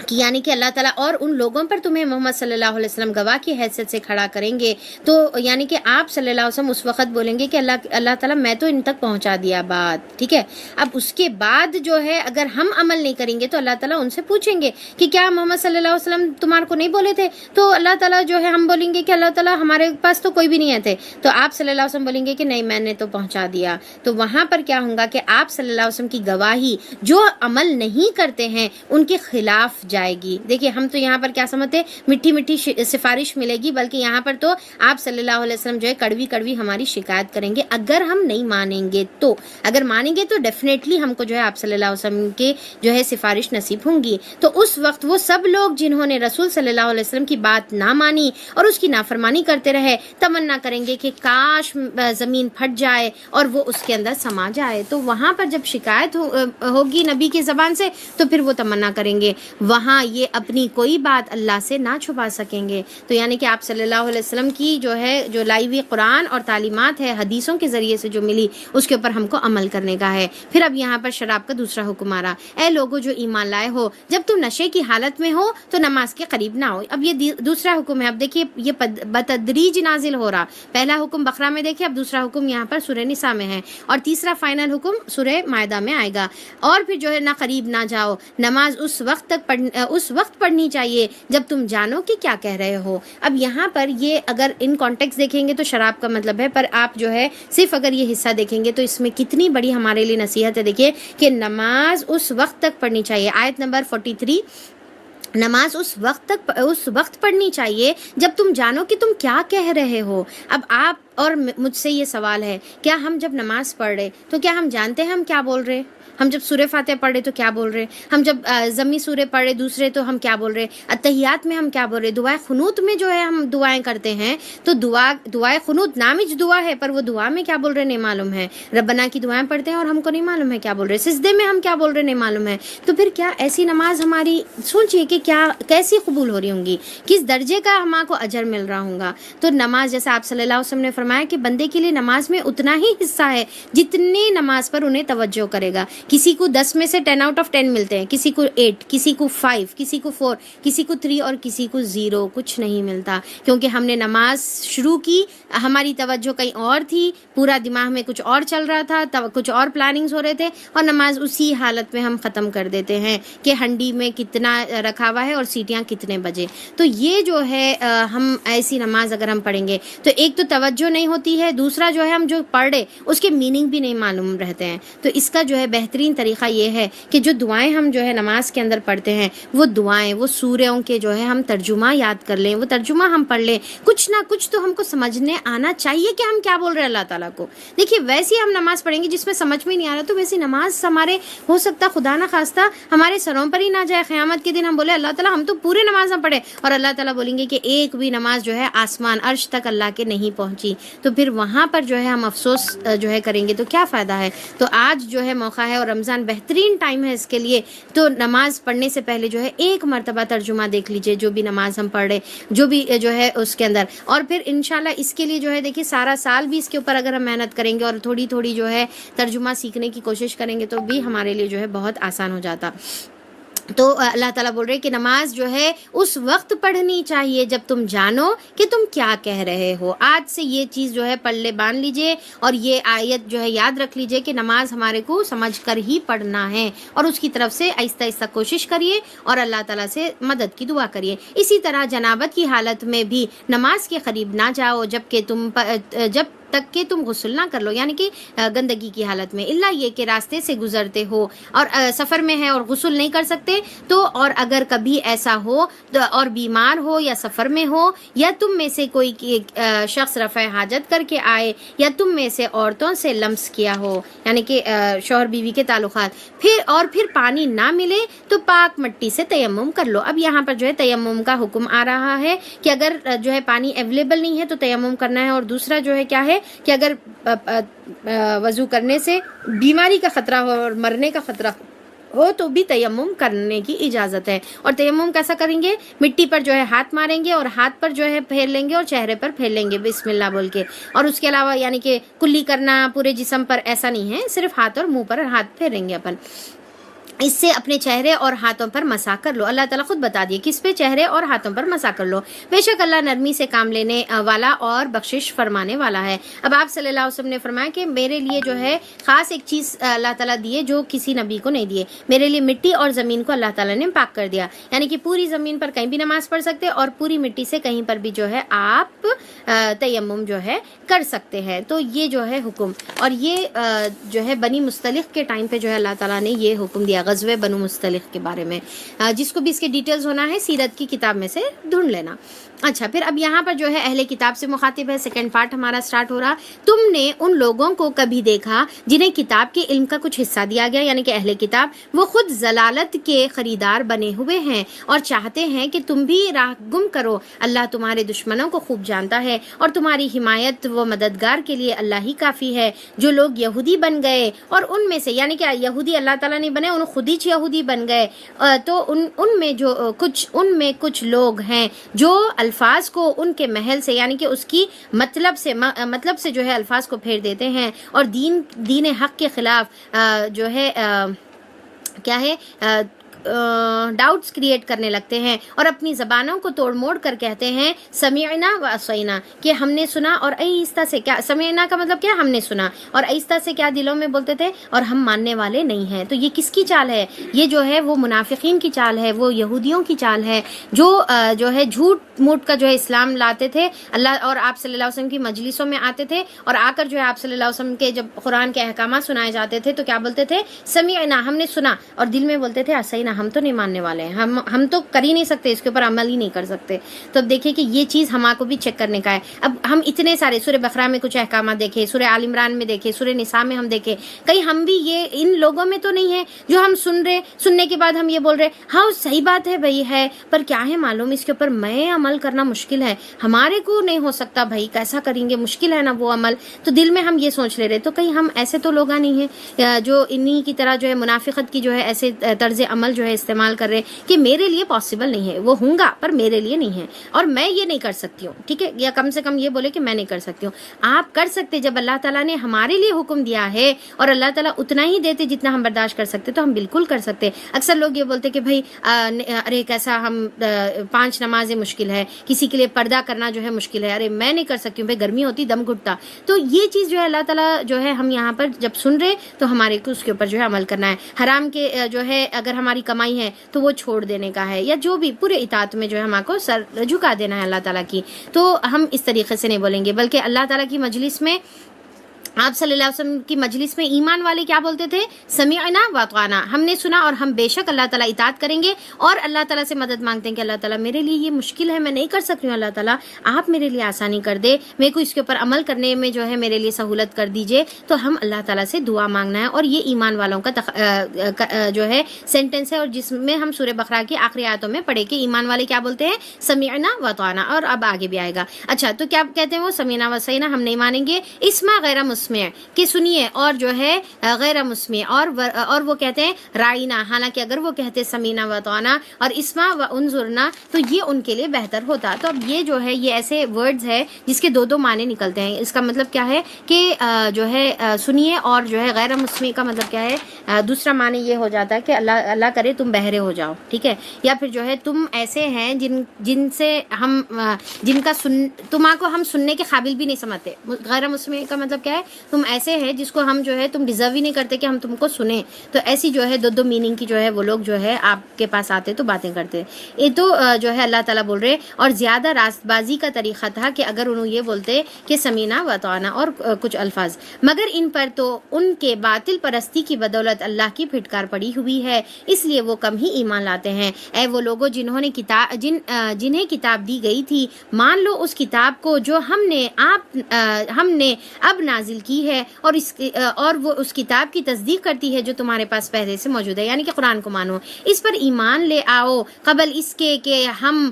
Speaker 1: کہ یعنی کہ اللہ تعالیٰ اور ان لوگوں پر تمہیں محمد صلی اللہ علیہ وسلم گواہ کی حیثیت سے کھڑا کریں گے، تو یعنی کہ آپ صلی اللہ علیہ وسلم اس وقت بولیں گے کہ اللہ تعالیٰ میں تو ان تک پہنچا دیا بات، ٹھیک ہے۔ اب اس کے بعد جو ہے اگر ہم عمل نہیں کریں گے تو اللہ تعالیٰ ان سے پوچھیں گے کہ کیا محمد صلی اللہ علیہ وسلم تمہارے کو نہیں بولے تھے؟ تو اللہ تعالیٰ جو ہے ہم بولیں گے کہ اللہ تعالیٰ ہمارے پاس تو کوئی بھی نہیں تھے، تو آپ صلی اللہ علیہ وسلم بولیں گے کہ نہیں میں نے تو پہنچا دیا۔ تو وہاں پر کیا ہوگا کہ آپ صلی اللہ علیہ وسلم کی گواہی جو عمل نہیں کرتے ہیں ان کے خلاف جائے گی۔ دیکھیے ہم تو یہاں پر کیا سمجھتے میٹھی میٹھی سفارش ملے گی، بلکہ یہاں پر تو آپ صلی اللہ علیہ وسلم جو ہے کڑوی کڑوی ہماری شکایت کریں گے اگر ہم نہیں مانیں گے تو۔ اگر مانیں گے تو ڈیفینیٹلی ہم کو جو ہے آپ صلی اللہ علیہ وسلم کے جو ہے سفارش نصیب ہوں گی۔ تو اس وقت وہ سب لوگ جنہوں نے رسول صلی اللہ علیہ وسلم کی بات نہ مانی اور اس کی نافرمانی کرتے رہے تمنا کریں گے کہ کاش زمین پھٹ جائے اور وہ اس کے اندر سما جائے۔ تو وہاں پر جب شکایت ہوگی نبی کی زبان سے تو پھر وہ تمنا کریں گے، وہاں یہ اپنی کوئی بات اللہ سے نہ چھپا سکیں گے۔ تو یعنی کہ آپ صلی اللہ علیہ وسلم کی جو ہے جو لائی ہوئی قرآن اور تعلیمات ہے حدیثوں کے ذریعے سے جو ملی اس کے اوپر ہم کو عمل کرنے کا ہے۔ پھر اب یہاں پر شراب کا دوسرا حکم آ رہا، اے لوگوں جو ایمان لائے ہو جب تم نشے کی حالت میں ہو تو نماز کے قریب نہ ہو۔ اب یہ دوسرا حکم ہے۔ اب دیکھیے یہ بتدریج نازل ہو رہا، پہلا حکم بقرہ میں دیکھیں، اب دوسرا حکم یہاں پر سورہ نساء میں ہے، اور تیسرا فائنل حکم سورہ مائدہ میں آئے گا۔ اور پھر جو ہے نہ قریب نہ جاؤ، نماز اس وقت پڑھنی چاہیے جب تم جانو کہ کیا کہہ رہے ہو۔ اب یہاں پر یہ اگر ان کانٹیکس دیکھیں گے تو شراب کا مطلب ہے، پر آپ جو ہے صرف اگر یہ حصہ دیکھیں گے تو اس میں کتنی بڑی ہمارے لیے نصیحت ہے۔ دیکھیے کہ نماز اس وقت تک پڑھنی چاہیے، آیت نمبر 43، نماز اس وقت پڑھنی چاہیے جب تم جانو کہ تم کیا کہہ رہے ہو۔ اب آپ اور مجھ سے یہ سوال ہے، کیا ہم جب نماز پڑھ رہے تو کیا ہم جانتے ہیں ہم کیا بول رہے؟ ہم جب سورہ فاتحہ پڑھ رہے تو کیا بول رہے؟ ہم جب ضمی سورہ پڑھ رہے دوسرے تو ہم کیا بول رہے؟ اتحیات میں ہم کیا بول رہے؟ دعائے قنوت میں جو ہے ہم دعائیں کرتے ہیں تو دعائے قنوت نامج دعا ہے، پر وہ دعا میں کیا بول رہے نہیں معلوم ہے۔ ربنا کی دعائیں پڑھتے ہیں اور ہم کو نہیں معلوم ہے کیا بول رہے، سجدے میں ہم کیا بول رہے نہیں معلوم ہے۔ تو پھر کیا ایسی نماز ہماری سوچیے کہ کیا کیسی قبول ہو رہی ہوں گی، کس درجے کا ہمارے کو اجر مل رہا ہوگا۔ تو نماز جیسا آپ صلی اللہ علیہ وسلم نے فرمایا کہ بندے کے لیے نماز میں اتنا ہی حصہ ہے جتنے نماز پر انہیں توجہ کرے گا۔ کسی کو 10 میں سے 10 آؤٹ آف 10 ملتے ہیں، کسی کو 8، کسی کو 5، کسی کو 4، کسی کو 3 اور کسی کو 0، کچھ نہیں ملتا، کیونکہ ہم نے نماز شروع کی، ہماری توجہ کہیں اور تھی، پورا دماغ میں کچھ اور چل رہا تھا، کچھ اور پلاننگز ہو رہے تھے، اور نماز اسی حالت میں ہم ختم کر دیتے ہیں کہ ہنڈی میں کتنا رکھا ہوا ہے اور سیٹیاں کتنے بجے۔ تو یہ جو ہے ہم ایسی نماز اگر ہم پڑھیں گے تو ایک تو توجہ نہیں ہوتی ہے، دوسرا جو ہے ہم جو پڑھ رہے اس کے میننگ بھی نہیں معلوم رہتے ہیں۔ تو اس کا جو ہے بہترین طریقہ یہ ہے کہ جو دعائیں ہم جو ہے نماز کے اندر پڑھتے ہیں وہ دعائیں، وہ سوروں کے جو ہے ہم ترجمہ یاد کر لیں، وہ ترجمہ ہم پڑھ لیں، کچھ نہ کچھ تو ہم کو سمجھنے آنا چاہیے کہ ہم کیا بول رہے ہیں اللہ تعالیٰ کو۔ دیکھیے ویسی ہم نماز پڑھیں گے جس میں سمجھ میں نہیں آ رہا تو ویسی نماز ہمارے ہو سکتا خدا نہ خواستہ ہمارے سروں پر ہی نہ جائے، قیامت کے دن ہم بولے اللہ تعالیٰ ہم تو پورے نماز نہ پڑھے، اور اللہ تعالیٰ بولیں گے کہ ایک بھی نماز جو ہے آسمان عرش تک اللہ کے نہیں پہنچی، تو پھر وہاں پر جو ہے ہم افسوس جو ہے کریں گے تو کیا فائدہ ہے۔ تو آج جو ہے موقع ہے اور رمضان بہترین ٹائم ہے اس کے لیے، تو نماز پڑھنے سے پہلے جو ہے ایک مرتبہ ترجمہ دیکھ لیجئے جو بھی نماز ہم پڑھ رہے، جو بھی جو ہے اس کے اندر، اور پھر انشاءاللہ اس کے لیے جو ہے دیکھیے سارا سال بھی اس کے اوپر اگر ہم محنت کریں گے اور تھوڑی تھوڑی جو ہے ترجمہ سیکھنے کی کوشش کریں گے تو بھی ہمارے لیے جو ہے بہت آسان ہو جاتا۔ تو اللہ تعالیٰ بول رہے کہ نماز جو ہے اس وقت پڑھنی چاہیے جب تم جانو کہ تم کیا کہہ رہے ہو۔ آج سے یہ چیز جو ہے پلے باندھ لیجئے اور یہ آیت جو ہے یاد رکھ لیجئے کہ نماز ہمارے کو سمجھ کر ہی پڑھنا ہے، اور اس کی طرف سے آہستہ آہستہ کوشش کریے اور اللہ تعالیٰ سے مدد کی دعا کریے۔ اسی طرح جنابت کی حالت میں بھی نماز کے قریب نہ جاؤ جب تک کہ تم غسل نہ کر لو، یعنی کہ گندگی کی حالت میں، الا یہ کہ راستے سے گزرتے ہو اور سفر میں ہے اور غسل نہیں کر سکتے تو، اور اگر کبھی ایسا ہو اور بیمار ہو یا سفر میں ہو، یا تم میں سے کوئی شخص رفع حاجت کر کے آئے، یا تم میں سے عورتوں سے لمس کیا ہو، یعنی کہ شوہر بیوی کے تعلقات، پھر پانی نہ ملے تو پاک مٹی سے تیمم کر لو۔ اب یہاں پر جو ہے تیمم کا حکم آ رہا ہے کہ اگر جو ہے پانی اویلیبل نہیں ہے تو تیمم کرنا ہے، اور دوسرا جو ہے کیا ہے کہ اگر وضو کرنے سے بیماری کا خطرہ ہو اور مرنے کا خطرہ ہو تو بھی تیمم کرنے کی اجازت ہے۔ اور تیمم کیسا کریں گے؟ مٹی پر جو ہے ہاتھ ماریں گے اور ہاتھ پر جو ہے پھیر لیں گے اور چہرے پر پھیر لیں گے بسم اللہ بول کے، اور اس کے علاوہ یعنی کہ کلی کرنا پورے جسم پر ایسا نہیں ہے، صرف ہاتھ اور منہ پر ہاتھ پھیریں گے اپن۔ اس سے اپنے چہرے اور ہاتھوں پر مسح کر لو۔ اللہ تعالیٰ خود بتا دیے کس پہ، چہرے اور ہاتھوں پر مسح کر لو، بے شک اللہ نرمی سے کام لینے والا اور بخشش فرمانے والا ہے۔ اب آپ صلی اللہ علیہ وسلم نے فرمایا کہ میرے لیے جو ہے خاص ایک چیز اللہ تعالیٰ دیے جو کسی نبی کو نہیں دیے، میرے لیے مٹی اور زمین کو اللہ تعالیٰ نے پاک کر دیا، یعنی کہ پوری زمین پر کہیں بھی نماز پڑھ سکتے اور پوری مٹی سے کہیں پر بھی جو ہے آپ تیمم جو ہے کر سکتے ہیں۔ تو یہ جو ہے حکم، اور یہ جو ہے بنی مصطلق کے ٹائم پہ جو ہے اللہ تعالیٰ نے یہ حکم دیا غزوہ بنو مصطلق کے بارے میں، جس کو بھی اس کے ڈیٹیلز ہونا ہے سیرت کی کتاب میں سے ڈھونڈ لینا۔ اچھا، پھر اب یہاں پر جو ہے اہل کتاب سے مخاطب ہے، سیکنڈ پارٹ ہمارا سٹارٹ ہو رہا۔ تم نے ان لوگوں کو کبھی دیکھا جنہیں کتاب کے علم کا کچھ حصہ دیا گیا، یعنی کہ اہل کتاب وہ خود ضلالت کے خریدار بنے ہوئے ہیں اور چاہتے ہیں کہ تم بھی راہ گم کرو۔ اللہ تمہارے دشمنوں کو خوب جانتا ہے اور تمہاری حمایت و مددگار کے لیے اللہ ہی کافی ہے۔ جو لوگ یہودی بن گئے اور ان میں سے، یعنی کہ یہودی اللہ تعالیٰ نے بنے، ان خود ہی یہودی بن گئے، تو ان میں کچھ لوگ ہیں جو الفاظ کو ان کے محل سے، یعنی کہ اس کی مطلب سے جو ہے الفاظ کو پھیر دیتے ہیں اور دین حق کے خلاف جو ہے کیا ہے ڈاؤٹس کریٹ کرنے لگتے ہیں اور اپنی زبانوں کو توڑ موڑ کر کہتے ہیں سمعنا و عصینا، کہ ہم نے سنا اور آہستہ سے، کیا سمعنا کا مطلب کیا؟ ہم نے سنا، اور آہستہ سے کیا دلوں میں بولتے تھے اور ہم ماننے والے نہیں ہیں۔ تو یہ کس کی چال ہے؟ یہ جو ہے وہ منافقین کی چال ہے، وہ یہودیوں کی چال ہے جو ہے جھوٹ موٹ کا جو ہے اسلام لاتے تھے اللہ اور آپ صلی اللہ علیہ وسلم کی مجلسوں میں آتے تھے، اور آ کر جو ہے آپ صلی اللہ علیہ وسلم کے جب قرآن کے احکامات سنائے جاتے تھے تو کیا بولتے تھے؟ سمعنا، ہم نے سنا، اور دل میں بولتے تھے عصینا، ہم تو نہیں ماننے والے ہیں، ہم تو کر ہی نہیں سکتے، اس کے اوپر عمل ہی نہیں کر سکتے۔ تو اب دیکھیں کہ یہ چیز ہم کو بھی چیک کرنے کا ہے۔ اب ہم اتنے سارے سورہ بقرہ میں کچھ احکامات دیکھیں، سورہ آل عمران میں دیکھیں، سورہ نساء میں ہم دیکھیں، کہیں ہم بھی یہ ان لوگوں میں تو نہیں ہے جو ہم سننے کے بعد ہم یہ بول رہے ہاں صحیح بات ہے بھائی ہے، پر کیا ہے معلوم اس کے اوپر میں عمل کرنا مشکل ہے، ہمارے کو نہیں ہو سکتا بھائی، کیسا کریں گے، مشکل ہے نا وہ عمل، تو دل میں ہم یہ سوچ لے رہے۔ تو کہیں ہم ایسے تو لوگ نہیں ہیں جو انہی کی طرح جو ہے منافقت کی جو ہے ایسے طرز عمل جو ہے استعمال کر رہے کہ میرے لیے پاسبل نہیں ہے، وہ ہوں گا پر میرے لیے نہیں ہے اور میں یہ نہیں کر سکتی ہوں، ٹھیک ہے، یا کم سے کم یہ بولے کہ میں نہیں کر سکتی ہوں۔ آپ کر سکتے، جب اللہ تعالیٰ نے ہمارے لیے حکم دیا ہے اور اللہ تعالیٰ اتنا ہی دیتے جتنا ہم برداشت کر سکتے تو ہم بالکل کر سکتے۔ اکثر لوگ یہ بولتے کہ بھائی ارے کیسا ہم 5 نمازیں مشکل ہے، کسی کے لیے پردہ کرنا جو ہے مشکل ہے، ارے میں نہیں کر سکتی ہوں بھائی، گرمی ہوتی دم گھٹتا۔ تو یہ چیز جو ہے اللہ تعالیٰ جو ہے ہم یہاں پر جب سن رہے تو ہمارے کو اس کے اوپر جو ہے عمل کرنا ہے۔ حرام کے جو ہے اگر ہماری کمائی ہے تو وہ چھوڑ دینے کا ہے، یا جو بھی پورے اطاعت میں جو ہے ہمارے کو سر جھکا دینا ہے اللہ تعالیٰ کی۔ تو ہم اس طریقے سے نہیں بولیں گے، بلکہ اللہ تعالیٰ کی مجلس میں، آپ صلی اللہ علیہ وسلم کی مجلس میں ایمان والے کیا بولتے تھے؟ سمعنا واطعنا، ہم نے سنا اور ہم بے شک اللہ تعالیٰ اطاعت کریں گے، اور اللہ تعالیٰ سے مدد مانگتے ہیں کہ اللہ تعالیٰ میرے لیے یہ مشکل ہے، میں نہیں کر سکتی ہوں، اللہ تعالیٰ آپ میرے لیے آسانی کر دے، میرے کو اس کے اوپر عمل کرنے میں جو ہے میرے لیے سہولت کر دیجئے۔ تو ہم اللہ تعالیٰ سے دعا مانگنا ہے، اور یہ ایمان والوں کا جو ہے سینٹنس ہے، اور جس میں ہم سورہ بقرہ کی آخری آیتوں میں پڑھے کہ ایمان والے کیا بولتے ہیں؟ سمعنا واطعنا، اور اب آگے بھی آئے گا۔ اچھا، تو کیا کہتے ہیں وہ؟ سمعنا وعصینا، ہم نہیں مانیں گے، اسمع غیر مسمع، کہ سنیے اور جو ہے غیر مسمع، اور وہ کہتے ہیں رائنا، حالانکہ اگر وہ کہتے سمینا واطعنا اور اسمع و انظرنا تو یہ ان کے لیے بہتر ہوتا۔ تو اب یہ جو ہے یہ ایسے ورڈز ہے جس کے 2 معنی نکلتے ہیں۔ اس کا مطلب کیا ہے کہ جو ہے سنیے، اور جو ہے غیر مسمع کا مطلب کیا ہے؟ دوسرا معنی یہ ہو جاتا ہے کہ اللہ کرے تم بہرے ہو جاؤ، ٹھیک ہے، یا پھر جو ہے تم ایسے ہیں جن سے ہم جن کا تمہارے کو ہم سننے کے قابل بھی نہیں سمجھتے۔ غیر مسمع کا مطلب کیا ہے تم ایسے ہے جس کو ہم جو ہے تم ڈیزرو ہی نہیں کرتے کہ ہم تم کو سنیں. تو ایسی جو ہے دو میننگ کی جو ہے وہ لوگ جو ہے آپ کے پاس آتے تو باتیں کرتے. یہ تو جو ہے اللہ تعالیٰ بول رہے. اور زیادہ راست بازی کا طریقہ تھا کہ اگر انہوں یہ بولتے کہ سمینا و اطعنا اور کچھ الفاظ، مگر ان پر تو ان کے باطل پرستی کی بدولت اللہ کی پھٹکار پڑی ہوئی ہے، اس لیے وہ کم ہی ایمان لاتے ہیں. اے وہ لوگوں جنہیں کتاب دی گئی تھی، مان لو اس کتاب کو جو ہم نے اب نازل کی ہے، اور وہ اس کتاب کی تصدیق کرتی ہے جو تمہارے پاس پہلے سے موجود ہے، یعنی کہ قرآن کو مانو. اس پر ایمان لے آؤ قبل اس کے کہ ہم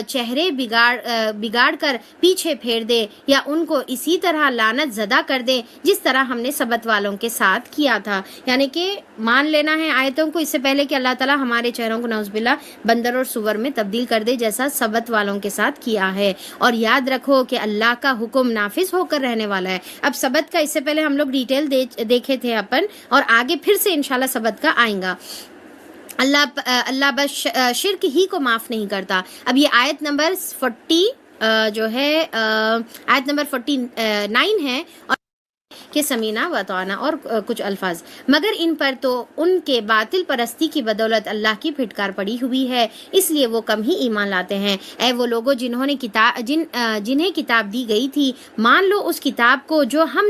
Speaker 1: چہرے بگاڑ کر پیچھے پھیر دے یا ان کو اسی طرح لعنت زدہ کر دے جس طرح ہم نے سبت والوں کے ساتھ کیا تھا. یعنی کہ مان لینا ہے آیتوں کو اس سے پہلے کہ اللہ تعالیٰ ہمارے چہروں کو نعوذ باللہ بندر اور سور میں تبدیل کر دے جیسا سبت والوں کے ساتھ کیا ہے. اور یاد رکھو کہ اللہ کا حکم نافذ ہو کر رہنے والا ہے. اب سبت کا اس سے پہلے ہم لوگ ڈیٹیل دیکھے تھے اپن، اور آگے پھر سے انشاءاللہ سبت کا آئیں گا. اللہ بس شرک ہی کو معاف نہیں کرتا. اب یہ آیت نمبر 40 جو ہے آیت نمبر 49 ہے، اور کہ سمینا و اطعنا اور کچھ الفاظ، مگر ان پر تو ان کے باطل پرستی کی بدولت اللہ کی پھٹکار پڑی ہوئی ہے، اس لیے وہ کم ہی ایمان لاتے ہیں. اے وہ لوگوں جنہیں کتاب دی گئی تھی، مان لو اس کتاب کو جو ہم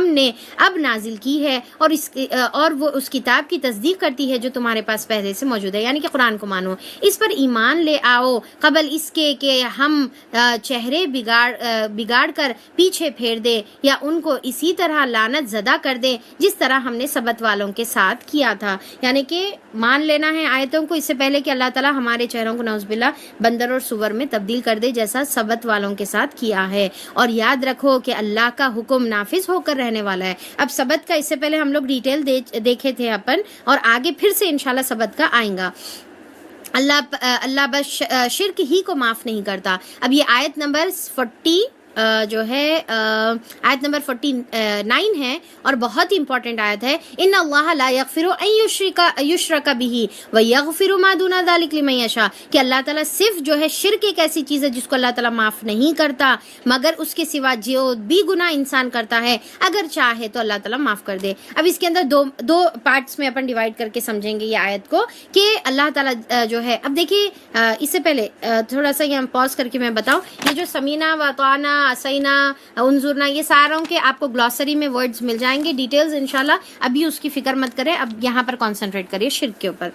Speaker 1: نے اب نازل کی ہے، اور وہ اس کتاب کی تصدیق کرتی ہے جو تمہارے پاس پہلے سے موجود ہے، یعنی کہ قرآن کو مانو. اس پر ایمان لے آؤ قبل اس کے کہ ہم چہرے بگاڑ کر پیچھے پھیر دے یا ان کو اسی طرح لعنت زدہ کر دے جس طرح ہم نے سبت والوں کے ساتھ کیا تھا. یعنی کہ مان لینا ہے آیتوں کو اس سے پہلے کہ اللہ تعالیٰ ہمارے چہروں کو نعوذ باللہ بندر اور سور میں تبدیل کر دے جیسا سبت والوں کے ساتھ کیا ہے. اور یاد رکھو کہ اللہ کا حکم نافذ ہو کر رہنے والا ہے. اب سبت کا اس سے پہلے ہم لوگ ڈیٹیل دیکھے تھے اپن، اور آگے پھر سے انشاءاللہ سبت کا آئیں گا. اللہ بس شرک ہی کو معاف نہیں کرتا. اب یہ آیت نمبر 40 جو ہے آیت نمبر 49 ہے، اور بہت ہی امپورٹنٹ آیت ہے. ان اللہ لا یغفر ان یشرک بہ ویغفر ما دون ذلک لمن یشاء، کہ اللہ تعالیٰ صرف جو ہے شرک ایک ایسی چیز ہے جس کو اللہ تعالیٰ معاف نہیں کرتا، مگر اس کے سوا جو بھی گناہ انسان کرتا ہے اگر چاہے تو اللہ تعالیٰ معاف کر دے. اب اس کے اندر دو پارٹس میں اپن ڈیوائڈ کر کے سمجھیں گے یہ آیت کو کہ اللہ تعالیٰ جو ہے. اب دیکھیے اس سے پہلے تھوڑا سا یہ پاز کر کے میں بتاؤں، یہ جو سمینا و اطعنا، اسینا، انظرنا، یہ ساروں کے آپ کو گلوسری میں ورڈز مل جائیں گے، ڈیٹیلز انشاءاللہ. ابھی اس کی فکر مت کریں، اب یہاں پر کانسنٹریٹ کریے شرک کے اوپر.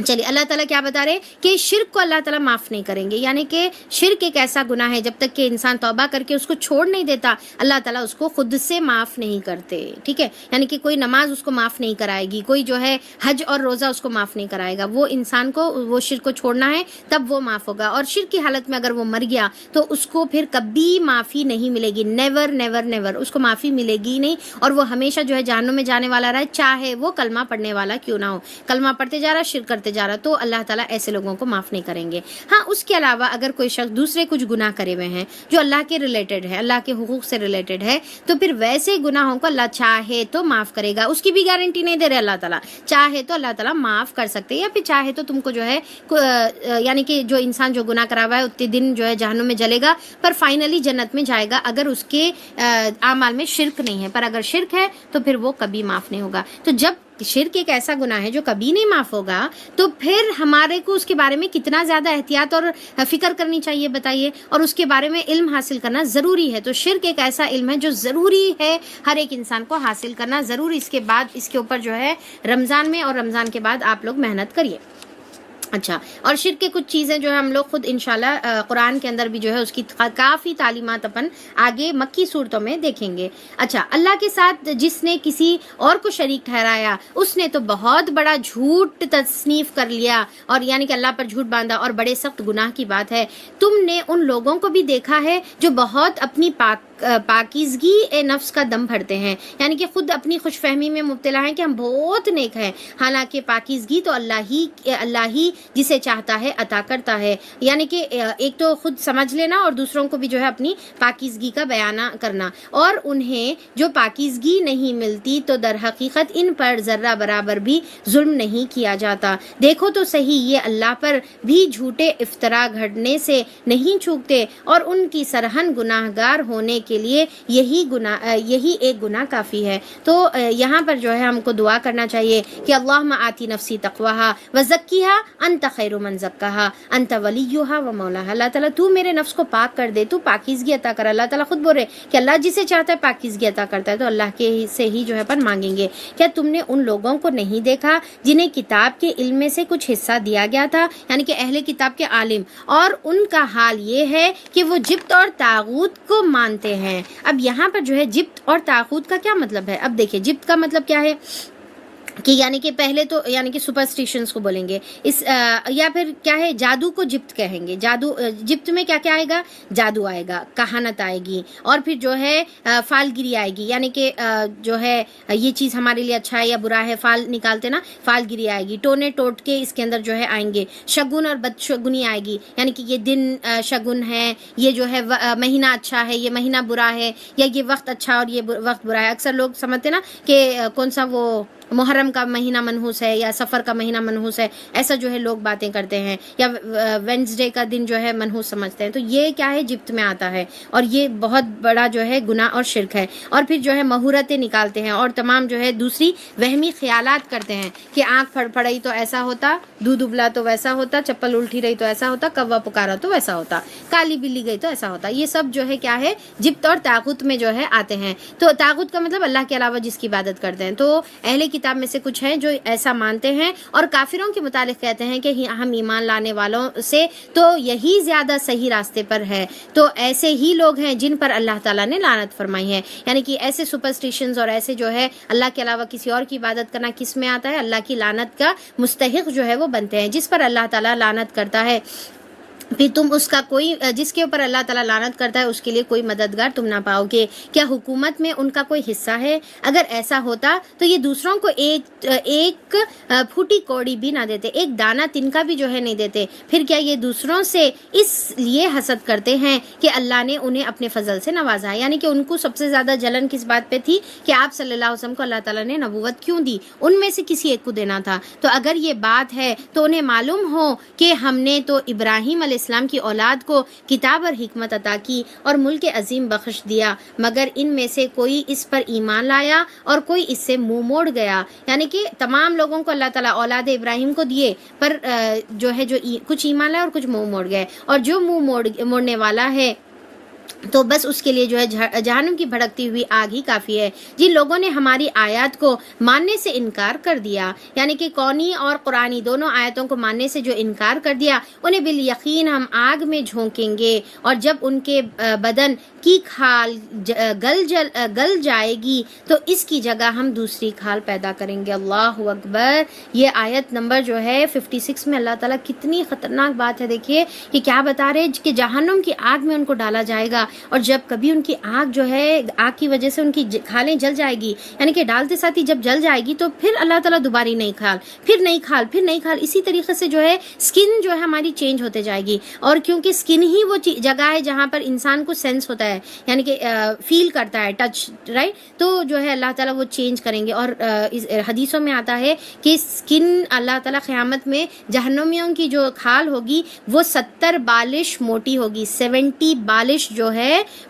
Speaker 1: چلیے اللہ تعالیٰ کیا بتا رہے کہ شرک کو اللہ تعالیٰ معاف نہیں کریں گے. یعنی کہ شرک ایک ایسا گناہ ہے جب تک کہ انسان توبہ کر کے اس کو چھوڑ نہیں دیتا اللہ تعالیٰ اس کو خود سے معاف نہیں کرتے. ٹھیک ہے، یعنی کہ کوئی نماز اس کو معاف نہیں کرائے گی، کوئی جو ہے حج اور روزہ اس کو معاف نہیں کرائے گا. وہ انسان کو وہ شرک کو چھوڑنا ہے تب وہ معاف ہوگا. اور شرک کی حالت میں اگر وہ مر گیا تو اس کو پھر کبھی معافی نہیں ملے گی. نیور نیور نیور اس کو معافی ملے گی نہیں، اور وہ ہمیشہ جو ہے جہنم میں جانے والا رہے، چاہے وہ کلمہ پڑھنے والا کیوں نہ ہو. کلمہ پڑھتے جا رہا، شرک کرتے جا رہا، تو اللہ تعالیٰ ایسے لوگوں کو معاف نہیں کریں گے. ہاں اس کے علاوہ اگر کوئی شخص دوسرے کچھ گناہ کرے ہوئے ہیں جو اللہ کے ریلیٹڈ ہے، اللہ کے حقوق سے ریلیٹڈ ہے، تو پھر ویسے گناہوں کو اللہ چاہے تو معاف کرے گا. اس کی بھی گارنٹی نہیں دے رہے اللہ تعالیٰ. چاہے تو اللہ تعالیٰ معاف کر سکتے، یا پھر چاہے تو تم کو جو ہے یعنی کہ جو انسان جو گناہ کرا ہوا ہے اتنے دن جو ہے جہنم میں جلے گا، پر فائنلی جنت میں جائے گا اگر اس کے اعمال میں شرک نہیں ہے. پر اگر شرک ہے تو پھر وہ کبھی معاف نہیں ہوگا. تو جب شرک ایک ایسا گناہ ہے جو کبھی نہیں معاف ہوگا، تو پھر ہمارے کو اس کے بارے میں کتنا زیادہ احتیاط اور فکر کرنی چاہیے بتائیے، اور اس کے بارے میں علم حاصل کرنا ضروری ہے. تو شرک ایک ایسا علم ہے جو ضروری ہے ہر ایک انسان کو حاصل کرنا ضروری. اس کے بعد اس کے اوپر جو ہے رمضان میں اور رمضان کے بعد آپ لوگ محنت کریے. اچھا، اور شرک کے کچھ چیزیں جو ہے ہم لوگ خود انشاءاللہ قرآن کے اندر بھی جو ہے اس کی کافی تعلیمات اپن آگے مکی صورتوں میں دیکھیں گے. اچھا، اللہ کے ساتھ جس نے کسی اور کو شریک ٹھہرایا اس نے تو بہت بڑا جھوٹ تصنیف کر لیا، اور یعنی کہ اللہ پر جھوٹ باندھا، اور بڑے سخت گناہ کی بات ہے. تم نے ان لوگوں کو بھی دیکھا ہے جو بہت اپنی پاکیزگی نفس کا دم بھرتے ہیں، یعنی کہ خود اپنی خوش فہمی میں مبتلا ہیں کہ ہم بہت نیک ہیں، حالانکہ پاکیزگی تو اللہ ہی جسے چاہتا ہے عطا کرتا ہے. یعنی کہ ایک تو خود سمجھ لینا اور دوسروں کو بھی جو ہے اپنی پاکیزگی کا بیانہ کرنا. اور انہیں جو پاکیزگی نہیں ملتی تو در حقیقت ان پر ذرہ برابر بھی ظلم نہیں کیا جاتا. دیکھو تو صحیح، یہ اللہ پر بھی جھوٹے افطرا گھڑنے سے نہیں چوکتے، اور ان کی سرہن گناہگار ہونے کے کے لیے یہی ایک گناہ کافی ہے۔ تو یہاں پر جو ہے ہم کو دعا کرنا چاہیے کہ اللہم آتی نفسی تقواہا وزکیہا انت خیر من زکاہا انت ولیہا و مولاہا۔ اللہ تعالیٰ تو میرے نفس کو پاک کر دے، تو پاکیزگی عطا کر۔ اللہ تعالیٰ خود بول رہے کہ اللہ جسے چاہتا ہے پاکیزگی عطا کرتا ہے، تو اللہ کے سے ہی جو ہے پر مانگیں گے۔ کیا تم نے ان لوگوں کو نہیں دیکھا جنہیں کتاب کے علم میں سے کچھ حصہ دیا گیا تھا، یعنی کہ اہل کتاب کے عالم، اور ان کا حال یہ ہے کہ وہ جبت اور طاغوت کو مانتے ہیں۔ اب یہاں پر جو ہے جبت اور طاغوت کا کیا مطلب ہے؟ اب دیکھیں جبت کا مطلب کیا ہے کہ یعنی کہ پہلے تو یعنی کہ سپرسٹیشنز کو بولیں گے، یا پھر کیا ہے جادو کو جبت کہیں گے۔ جادو جبت میں کیا کیا آئے گا؟ جادو آئے گا، کہانت آئے گی، اور پھر جو ہے فالگیری آئے گی، یعنی کہ جو ہے یہ چیز ہمارے لیے اچھا ہے یا برا ہے، فال نکالتے نا، فالگیری آئے گی، ٹونے ٹوٹ کے اس کے اندر جو ہے آئیں گے، شگن اور بدشگنی آئے گی، یعنی کہ یہ دن شگن ہے، یہ جو ہے مہینہ اچھا ہے، یہ مہینہ برا ہے، یا یہ وقت اچھا اور یہ وقت برا ہے۔ اکثر لوگ سمجھتے نا کہ کون سا وہ محرم کا مہینہ منحوس ہے یا سفر کا مہینہ منحوس ہے، ایسا جو ہے لوگ باتیں کرتے ہیں، یا وینسڈے کا دن جو ہے منحوس سمجھتے ہیں۔ تو یہ کیا ہے؟ جبت میں آتا ہے، اور یہ بہت بڑا جو ہے گناہ اور شرک ہے۔ اور پھر جو ہے مہورتیں نکالتے ہیں اور تمام جو ہے دوسری وہمی خیالات کرتے ہیں کہ آنکھ پھڑی تو ایسا ہوتا، دودھ ابلا تو ویسا ہوتا، چپل الٹی رہی تو ایسا ہوتا، کوا پکارا تو ویسا ہوتا، کالی بلی گئی تو ایسا ہوتا۔ یہ سب جو ہے کیا ہے؟ جبت اور طاغوت میں جو ہے آتے ہیں۔ تو طاغوت کا مطلب اللہ کے علاوہ جس کی عبادت کرتے ہیں۔ تو اہل کتاب میں سے کچھ ہیں جو ایسا مانتے ہیں، اور کافروں کے متعلق کہتے ہیں کہ ہم ایمان لانے والوں سے تو یہی زیادہ صحیح راستے پر ہے۔ تو ایسے ہی لوگ ہیں جن پر اللہ تعالیٰ نے لعنت فرمائی ہے، یعنی کہ ایسے سپرسٹیشنز اور ایسے جو ہے اللہ کے علاوہ کسی اور کی عبادت کرنا کس میں آتا ہے؟ اللہ کی لعنت کا مستحق جو ہے وہ بنتے ہیں۔ جس پر اللہ تعالیٰ لعنت کرتا ہے، پھر تم اس کا کوئی، جس کے اوپر اللہ تعالیٰ لعنت کرتا ہے اس کے لیے کوئی مددگار تم نہ پاؤ گے۔ کیا حکومت میں ان کا کوئی حصہ ہے؟ اگر ایسا ہوتا تو یہ دوسروں کو ایک پھوٹی کوڑی بھی نہ دیتے، ایک دانہ تنکا بھی جو ہے نہیں دیتے۔ پھر کیا یہ دوسروں سے اس لیے حسد کرتے ہیں کہ اللہ نے انہیں اپنے فضل سے نوازا ہے؟ یعنی کہ ان کو سب سے زیادہ جلن کس بات پہ تھی کہ آپ صلی اللہ علیہ وسلم کو اللہ تعالیٰ نے نبوت کیوں دی؟ ان میں سے کسی ایک کو دینا تھا۔ تو اگر یہ بات ہے تو انہیں معلوم ہو کہ ہم نے تو ابراہیم علیہ السلام کی اولاد کو کتاب اور حکمت عطا کی اور ملک عظیم بخش دیا، مگر ان میں سے کوئی اس پر ایمان لایا اور کوئی اس سے منہ موڑ گیا۔ یعنی کہ تمام لوگوں کو اللہ تعالیٰ اولاد ابراہیم کو دیے، پر جو ہے جو کچھ ایمان لائے اور کچھ منہ موڑ گئے، اور جو منہ موڑنے والا ہے تو بس اس کے لیے جو ہے جہنم کی بھڑکتی ہوئی آگ ہی کافی ہے۔ جن لوگوں نے ہماری آیات کو ماننے سے انکار کر دیا، یعنی کہ کونی اور قرآنی دونوں آیتوں کو ماننے سے جو انکار کر دیا، انہیں بالیقین ہم آگ میں جھونکیں گے، اور جب ان کے بدن کی کھال گل جائے گی تو اس کی جگہ ہم دوسری کھال پیدا کریں گے۔ اللہ اکبر۔ یہ آیت نمبر جو ہے 56 میں اللہ تعالیٰ کتنی خطرناک بات ہے، دیکھیے کہ کیا بتا رہے کہ جہنم کی آگ میں ان کو ڈالا جائے گا، اور جب کبھی ان کی آگ جو ہے آگ کی وجہ سے ان کی کھالیں جل جائے گی، یعنی کہ ڈالتے ساتھ ہی جب جل جائے گی تو پھر اللہ تعالیٰ دوباری نئی کھال، پھر نئی کھال، پھر نئی کھال، اسی طریقے سے جو ہے سکن جو ہے ہماری چینج ہوتے جائے گی۔ اور کیونکہ سکن ہی وہ جگہ ہے جہاں پر انسان کو سینس ہوتا ہے، یعنی کہ فیل کرتا ہے، ٹچ، رائٹ؟ تو جو ہے اللہ تعالیٰ وہ چینج کریں گے۔ اور حدیثوں میں آتا ہے کہ سکن اللہ تعالیٰ قیامت میں جہنمیوں کی جو کھال ہوگی وہ 70 بالش موٹی ہوگی، 70 بالش جو ہے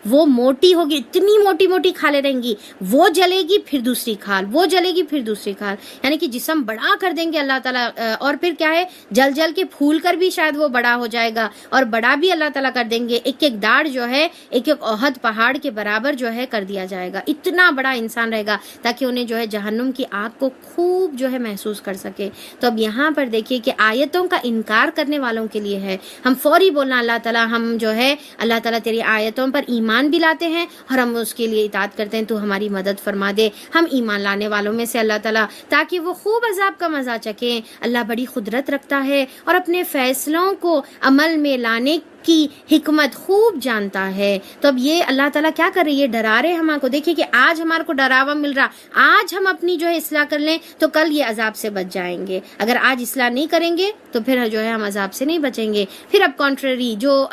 Speaker 1: وہ موٹی ہوگی، اتنی موٹی موٹی کھالیں رہیں گی، وہ جلے گی پھر دوسری کھال، وہ جلے گی پھر دوسری کھال، یعنی کہ جسم بڑا کر دیں گے اللہ تعالیٰ۔ اور پھر کیا ہے، جل جل کے پھول کر بھی شاید وہ بڑا ہو جائے گا، اور بڑا بھی اللہ تعالیٰ کر دیں گے، ایک ایک داڑھ جو ہے ایک ایک احد پہاڑ کے برابر جو ہے کر دیا جائے گا، اتنا بڑا انسان رہے گا تاکہ انہیں جو ہے جہنم کی آگ کو خوب جو ہے محسوس کر سکے۔ تو اب یہاں پر دیکھیے کہ آیتوں کا انکار کرنے والوں کے لیے ہے، ہم فوری بولنا اللہ تعالیٰ ہم جو ہے اللہ تعالیٰ تیری آیتوں پر ایمان بھی لاتے ہیں اور ہم اس کے لیے اطاعت کرتے ہیں، تو ہماری مدد فرما دے، ہم ایمان لانے والوں میں سے اللہ تعالیٰ، تاکہ وہ خوب عذاب کا مزہ چکیں۔ اللہ بڑی قدرت رکھتا ہے اور اپنے فیصلوں کو عمل میں لانے کی حکمت خوب جانتا ہے۔ تو اب یہ اللہ تعالیٰ کیا کر رہی ہے، ڈرا رہے ہمارے کو۔ دیکھیے کہ آج ہمارے کو ڈراوا مل رہا، آج ہم اپنی جو ہے اصلاح کر لیں تو کل یہ عذاب سے بچ جائیں گے، اگر آج اصلاح نہیں کریں گے تو پھر جو ہے ہم عذاب سے نہیں بچیں گے۔ پھر اب کانٹرری جو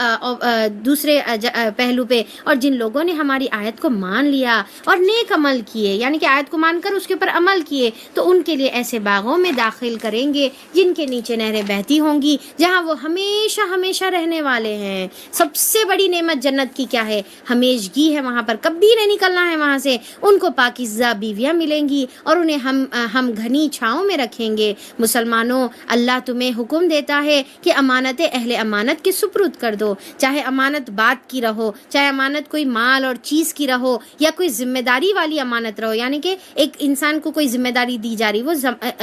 Speaker 1: دوسرے پہلو پہ، اور جن لوگوں نے ہماری آیت کو مان لیا اور نیک عمل کیے، یعنی کہ آیت کو مان کر اس کے اوپر عمل کیے، تو ان کے لیے ایسے باغوں میں داخل کریں گے جن کے نیچے نہریں بہتی ہوں گی، جہاں وہ ہمیشہ ہمیشہ رہنے والے ہیں. سب سے بڑی نعمت جنت کی کیا ہے؟ ہمیشگی ہے وہاں پر، کبھی نہیں نکلنا ہے وہاں سے. ان کو پاکیزہ بیویاں ملیں گی اور انہیں ہم گھنی چھاؤں میں رکھیں گے. مسلمانوں، اللہ تمہیں حکم دیتا ہے کہ امانت اہل امانت کے سپرد کر دو، چاہے امانت بات کی رہو، چاہے امانت کوئی مال اور چیز کی رہو، یا کوئی ذمہ داری والی امانت رہو. یعنی کہ ایک انسان کو کوئی ذمہ داری دی جا رہی، وہ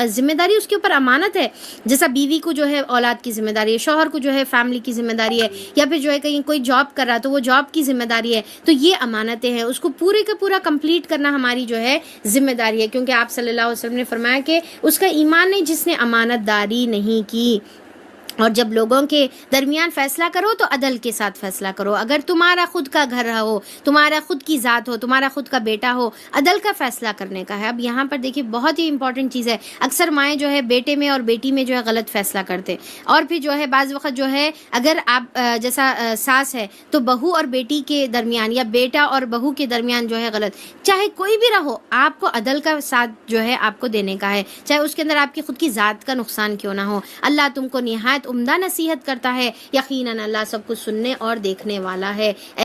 Speaker 1: ذمہ داری اس کے اوپر امانت ہے. جیسا بیوی کو جو ہے اولاد کی ذمہ داری ہے، شوہر کو جو ہے فیملی کی ذمہ داری ہے، یا پھر جو ہے کہیں کوئی جاب کر رہا تو وہ جاب کی ذمہ داری ہے. تو یہ امانتیں ہیں، اس کو پورے کا پورا کمپلیٹ کرنا ہماری جو ہے ذمہ داری ہے. کیونکہ آپ صلی اللہ علیہ وسلم نے فرمایا کہ اس کا ایمان نہیں جس نے امانت داری نہیں کی. اور جب لوگوں کے درمیان فیصلہ کرو تو عدل کے ساتھ فیصلہ کرو. اگر تمہارا خود کا گھر ہو، تمہارا خود کی ذات ہو، تمہارا خود کا بیٹا ہو، عدل کا فیصلہ کرنے کا ہے. اب یہاں پر دیکھیے بہت ہی امپورٹنٹ چیز ہے. اکثر مائیں جو ہے بیٹے میں اور بیٹی میں جو ہے غلط فیصلہ کرتے، اور پھر جو ہے بعض وقت جو ہے اگر آپ جیسا ساس ہے تو بہو اور بیٹی کے درمیان یا بیٹا اور بہو کے درمیان جو ہے غلط، چاہے کوئی بھی رہو، آپ کو عدل کا ساتھ جو ہے آپ کو دینے کا ہے، چاہے اس کے اندر آپ کی خود کی ذات کا نقصان کیوں نہ ہو. اللہ تم کو نہایت عمدہ نصیحت کرتا ہے. یقیناً اللہ سب کچھ سننے اور دیکھنے والا ہے.